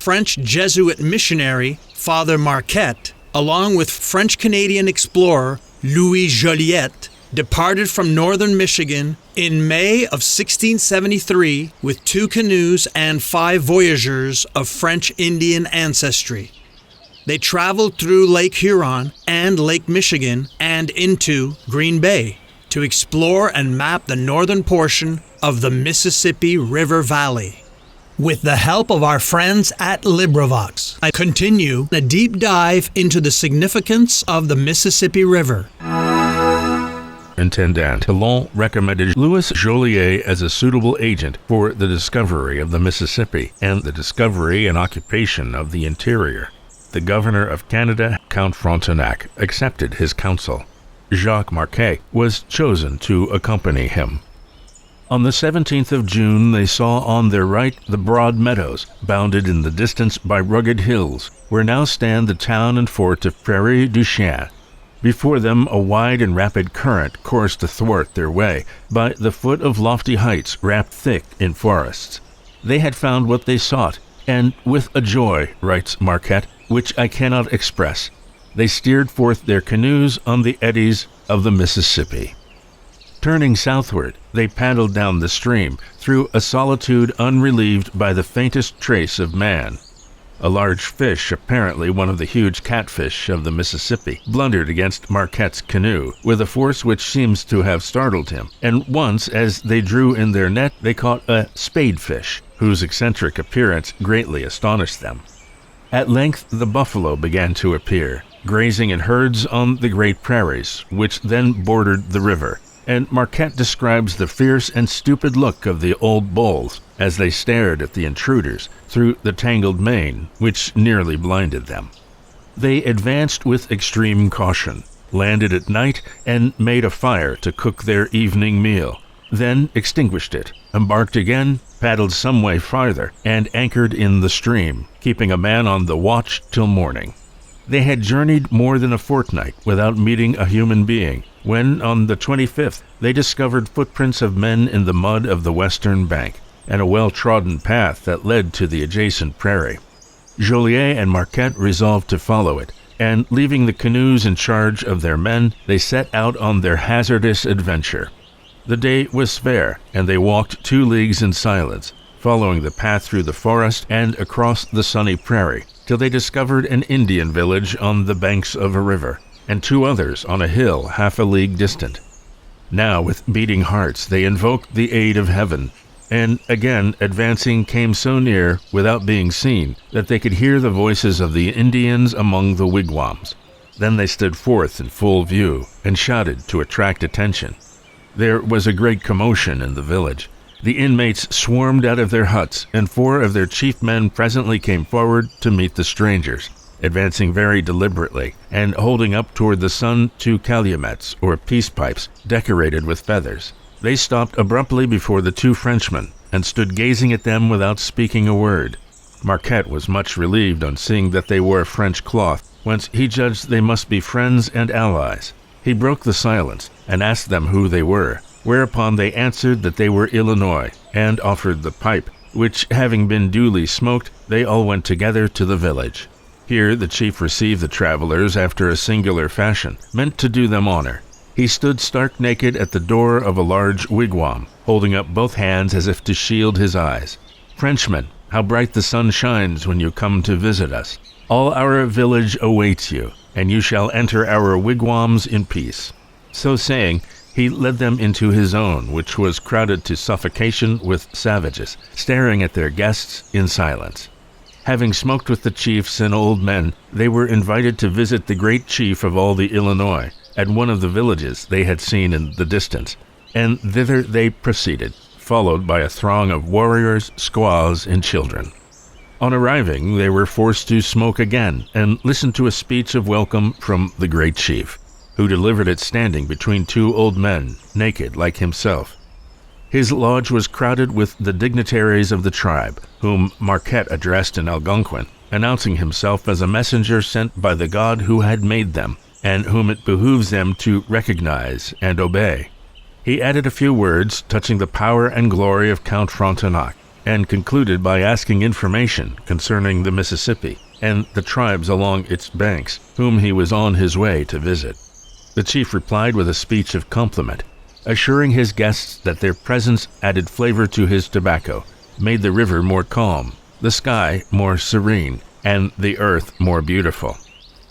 French Jesuit missionary Father Marquette, along with French-Canadian explorer Louis Jolliet, departed from northern Michigan in May of 1673 with 2 canoes and 5 voyageurs of French Indian ancestry. They traveled through Lake Huron and Lake Michigan and into Green Bay to explore and map the northern portion of the Mississippi River Valley. With the help of our friends at Librivox, I continue a deep dive into the significance of the Mississippi River. Intendant Talon recommended Louis Jolliet as a suitable agent for the discovery of the Mississippi and the discovery and occupation of the interior. The governor of Canada, Count Frontenac, accepted his counsel. Jacques Marquette was chosen to accompany him. On the 17th of June, they saw on their right the broad meadows, bounded in the distance by rugged hills, where now stand the town and fort of Prairie du Chien. Before them, a wide and rapid current coursed athwart their way by the foot of lofty heights wrapped thick in forests. They had found what they sought, and with a joy, writes Marquette, which I cannot express, they steered forth their canoes on the eddies of the Mississippi. Turning southward, they paddled down the stream through a solitude unrelieved by the faintest trace of man. A large fish, apparently one of the huge catfish of the Mississippi, blundered against Marquette's canoe with a force which seems to have startled him, and once, as they drew in their net, they caught a spadefish, whose eccentric appearance greatly astonished them. At length the buffalo began to appear, grazing in herds on the great prairies, which then bordered the river, and Marquette describes the fierce and stupid look of the old bulls as they stared at the intruders through the tangled mane, which nearly blinded them. They advanced with extreme caution, landed at night, and made a fire to cook their evening meal, then extinguished it, embarked again, paddled some way farther, and anchored in the stream, keeping a man on the watch till morning. They had journeyed more than a fortnight without meeting a human being, when, on the 25th, they discovered footprints of men in the mud of the western bank, and a well-trodden path that led to the adjacent prairie. Jolliet and Marquette resolved to follow it, and leaving the canoes in charge of their men, they set out on their hazardous adventure. The day was fair, and they walked 2 leagues in silence, following the path through the forest and across the sunny prairie, till they discovered an Indian village on the banks of a river, and 2 others on a hill half a league distant. Now, with beating hearts, they invoked the aid of heaven, and again advancing came so near, without being seen, that they could hear the voices of the Indians among the wigwams. Then they stood forth in full view, and shouted to attract attention. There was a great commotion in the village. The inmates swarmed out of their huts, and 4 of their chief men presently came forward to meet the strangers, advancing very deliberately, and holding up toward the sun 2 calumets, or peace pipes, decorated with feathers. They stopped abruptly before the 2 Frenchmen, and stood gazing at them without speaking a word. Marquette was much relieved on seeing that they wore French cloth, whence he judged they must be friends and allies. He broke the silence, and asked them who they were, whereupon they answered that they were Illinois, and offered the pipe, which having been duly smoked, they all went together to the village. Here the chief received the travelers after a singular fashion, meant to do them honor. He stood stark naked at the door of a large wigwam, holding up both hands as if to shield his eyes. "Frenchmen, how bright the sun shines when you come to visit us. All our village awaits you, and you shall enter our wigwams in peace." So saying, he led them into his own, which was crowded to suffocation with savages, staring at their guests in silence. Having smoked with the chiefs and old men, they were invited to visit the great chief of all the Illinois, at one of the villages they had seen in the distance, and thither they proceeded, followed by a throng of warriors, squaws, and children. On arriving, they were forced to smoke again, and listen to a speech of welcome from the great chief, who delivered it standing between 2 old men, naked like himself. His lodge was crowded with the dignitaries of the tribe, whom Marquette addressed in Algonquin, announcing himself as a messenger sent by the God who had made them, and whom it behooves them to recognize and obey. He added a few words touching the power and glory of Count Frontenac, and concluded by asking information concerning the Mississippi and the tribes along its banks, whom he was on his way to visit. The chief replied with a speech of compliment, assuring his guests that their presence added flavor to his tobacco, made the river more calm, the sky more serene, and the earth more beautiful.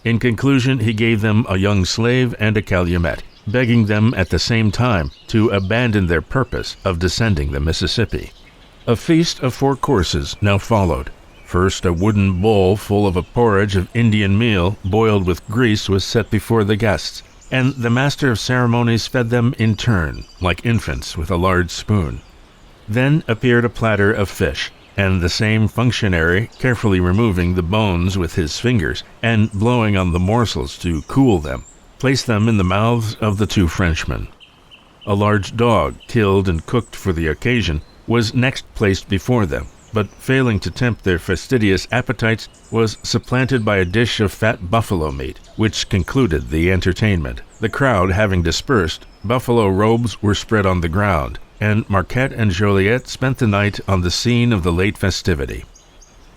In conclusion, he gave them a young slave and a calumet, begging them at the same time to abandon their purpose of descending the Mississippi. A feast of 4 courses now followed. First, a wooden bowl full of a porridge of Indian meal boiled with grease was set before the guests, and the master of ceremonies fed them in turn, like infants with a large spoon. Then appeared a platter of fish, and the same functionary, carefully removing the bones with his fingers and blowing on the morsels to cool them, placed them in the mouths of the 2 Frenchmen. A large dog, killed and cooked for the occasion, was next placed before them, but failing to tempt their fastidious appetites, was supplanted by a dish of fat buffalo meat, which concluded the entertainment. The crowd having dispersed, buffalo robes were spread on the ground, and Marquette and Jolliet spent the night on the scene of the late festivity.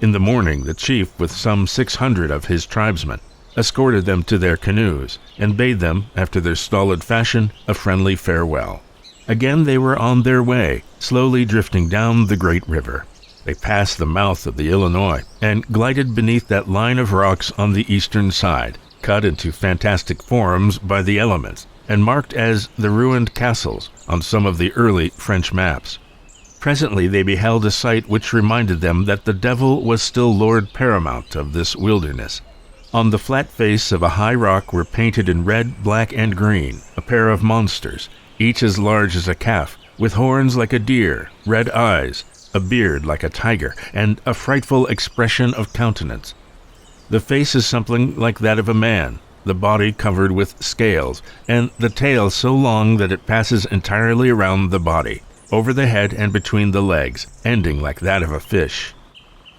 In the morning, the chief, with some 600 of his tribesmen, escorted them to their canoes, and bade them, after their stolid fashion, a friendly farewell. Again they were on their way, slowly drifting down the great river. They passed the mouth of the Illinois and glided beneath that line of rocks on the eastern side, cut into fantastic forms by the elements, and marked as the ruined castles on some of the early French maps. Presently they beheld a sight which reminded them that the devil was still lord paramount of this wilderness. On the flat face of a high rock were painted in red, black, and green a pair of monsters, each as large as a calf, with horns like a deer, red eyes, a beard like a tiger, and a frightful expression of countenance. The face is something like that of a man, the body covered with scales, and the tail so long that it passes entirely around the body, over the head and between the legs, ending like that of a fish.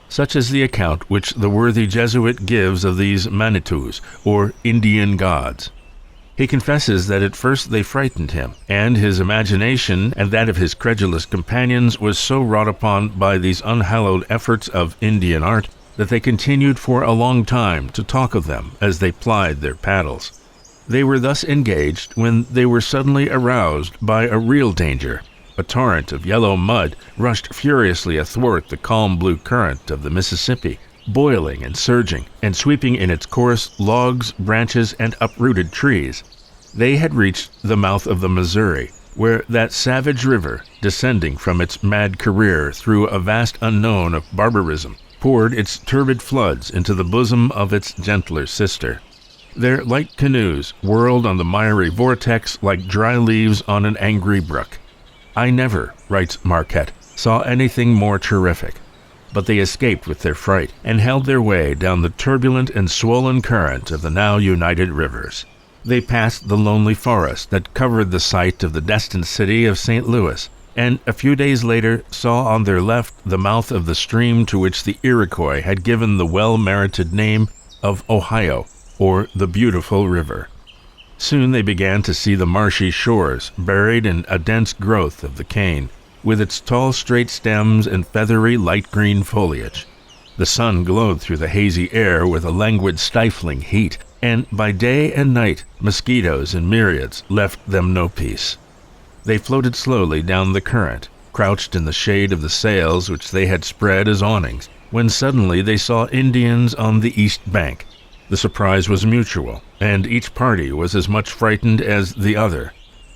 Such is the account which the worthy Jesuit gives of these Manitous, or Indian gods. He confesses that at first they frightened him, and his imagination and that of his credulous companions was so wrought upon by these unhallowed efforts of Indian art that they continued for a long time to talk of them as they plied their paddles. They were thus engaged when they were suddenly aroused by a real danger. A torrent of yellow mud rushed furiously athwart the calm blue current of the Mississippi, boiling and surging, and sweeping in its course logs, branches, and uprooted trees. They had reached the mouth of the Missouri, where that savage river, descending from its mad career through a vast unknown of barbarism, poured its turbid floods into the bosom of its gentler sister. Their light canoes whirled on the miry vortex like dry leaves on an angry brook. "I never," writes Marquette, "saw anything more terrific." But they escaped with their fright and held their way down the turbulent and swollen current of the now united rivers. They passed the lonely forest that covered the site of the destined city of St. Louis, and a few days later saw on their left the mouth of the stream to which the Iroquois had given the well-merited name of Ohio, or the Beautiful River. Soon they began to see the marshy shores buried in a dense growth of the cane, with its tall straight stems and feathery light green foliage. The sun glowed through the hazy air with a languid stifling heat, and by day and night mosquitoes in myriads left them no peace. They floated slowly down the current, crouched in the shade of the sails which they had spread as awnings, when suddenly they saw Indians on the east bank. The surprise was mutual, and each party was as much frightened as the other.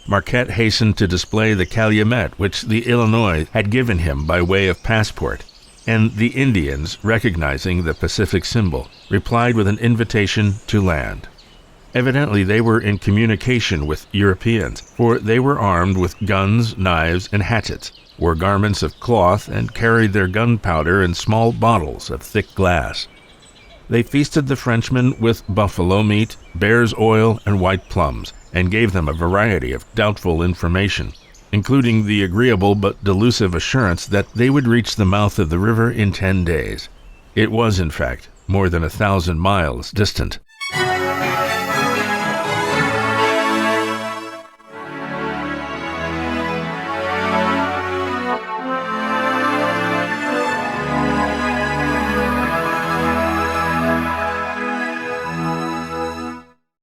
Marquette hastened to display the calumet which the Illinois had given him by way of passport, and the Indians, recognizing the Pacific symbol, replied with an invitation to land. Evidently they were in communication with Europeans, for they were armed with guns, knives, and hatchets, wore garments of cloth, and carried their gunpowder in small bottles of thick glass. They feasted the Frenchmen with buffalo meat, bear's oil, and white plums, and gave them a variety of doubtful information, including the agreeable but delusive assurance that they would reach the mouth of the river in 10 days. It was, in fact, more than 1,000 miles distant.